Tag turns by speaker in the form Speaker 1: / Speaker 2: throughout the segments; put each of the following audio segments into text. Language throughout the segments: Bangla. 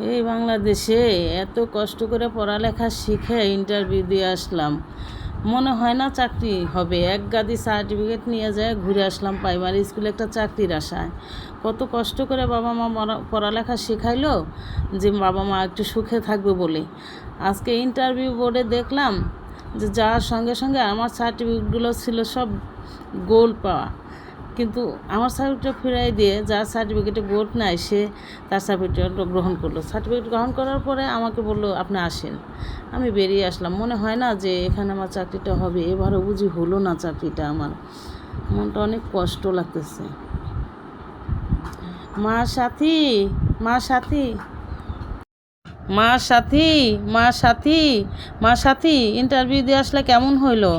Speaker 1: এই বাংলাদেশে এত কষ্ট করে পড়ালেখা শিখে ইন্টারভিউ দিয়ে আসলাম, মনে হয় না চাকরি হবে। এক গাদি সার্টিফিকেট নিয়ে যায় ঘুরে আসলাম প্রাইমারি স্কুলে একটা চাকরির আশায়। কত কষ্ট করে বাবা মা পড়ালেখা শেখাইলো যে বাবা মা একটু সুখে থাকবে বলে। আজকে ইন্টারভিউ বোর্ডে দেখলাম যে যাওয়ার সঙ্গে সঙ্গে আমার সার্টিফিকেটগুলো ছিল সব গোল্ড পাওয়া, কিন্তু আমার সার্টিফিকেটটা ফিরাই দিয়ে যার সার্টিফিকেটে গোল্ড নাই সে তার সার্টিফিকেটটা গ্রহণ করলো। সার্টিফিকেট গ্রহণ করার পরে আমাকে বললো আপনি আসেন। আমি বেরিয়ে আসলাম। মনে হয় না যে এখানে আমার চাকরিটা হবে। এবারও বুঝি হলো না চাকরিটা। আমার মনটা অনেক কষ্ট লাগতেছে। মা সাথী, মা সাথী, মা সাথী, মা সাথী, মা সাথী, ইন্টারভিউ দিয়ে আসলে কেমন হইলো?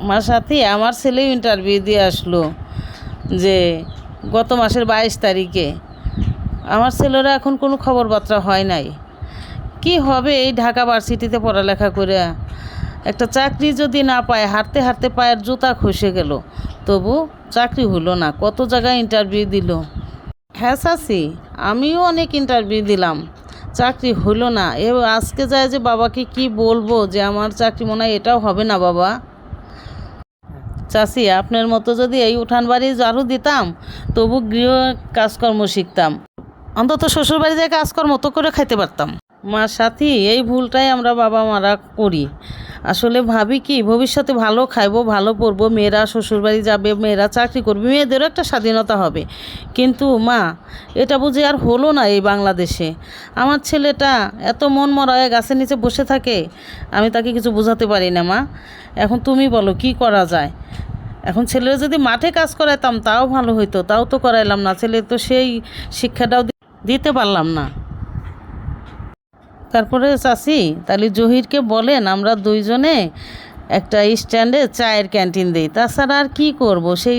Speaker 1: মা সাথী, আমার ছেলে ইন্টারভিউ দিয়ে আসলো যে গত মাসের 22 তারিখে। আমার ছেলেরা এখন কোনো খবরবার্তা হয় নাই। কি হবে এই ঢাকা ভার্সিটিতে পড়ালেখা করে? একটা চাকরি যদি না পায়, হাঁটতে হাঁটতে পায়ের জুতা খসে গেল, তবু চাকরি হলো না। কত জায়গায় ইন্টারভিউ দিল। হ্যাঁ চাচি, আমিও অনেক ইন্টারভিউ দিলাম, চাকরি হলো না। আজকে যায় যে বাবাকে কি বলবো যে আমার চাকরি মনে হয় এটাও হবে না। বাবা চাচি, আপনার মতো যদি এই উঠান বাড়ি ঝাড়ু দিতাম, তবু গৃহ কাজকর্ম শিখতাম, অন্তত শ্বশুরবাড়ি যায় কাজকর্ম তো করে খাইতে পারতাম। মার সাথী, এই ভুলটাই আমরা বাবা মারা করি। আসলে ভাবি কি ভবিষ্যতে ভালো খাইবো, ভালো পড়বো, মেয়েরা শ্বশুরবাড়ি যাবে, মেয়েরা চাকরি করবে, মেয়েদেরও একটা স্বাধীনতা হবে। কিন্তু মা, এটা বুঝি আর হলো না এই বাংলাদেশে। আমার ছেলেটা এত মন মরা হয়ে গাছের নিচে বসে থাকে, আমি তাকে কিছু বোঝাতে পারি না। মা, এখন তুমি বলো কি করা যায়? এখন ছেলেরা যদি মাঠে কাজ করাইতাম তাও ভালো হইতো, তাও তো করাইলাম না। ছেলে তো সেই শিক্ষাটাও দিতে পারলাম না। তারপরে চাচি, তাহলে জহিরকে বলেন আমরা দুইজনে একটা স্ট্যান্ডে চায়ের ক্যান্টিন দিই। তাছাড়া আর কি করব? সেই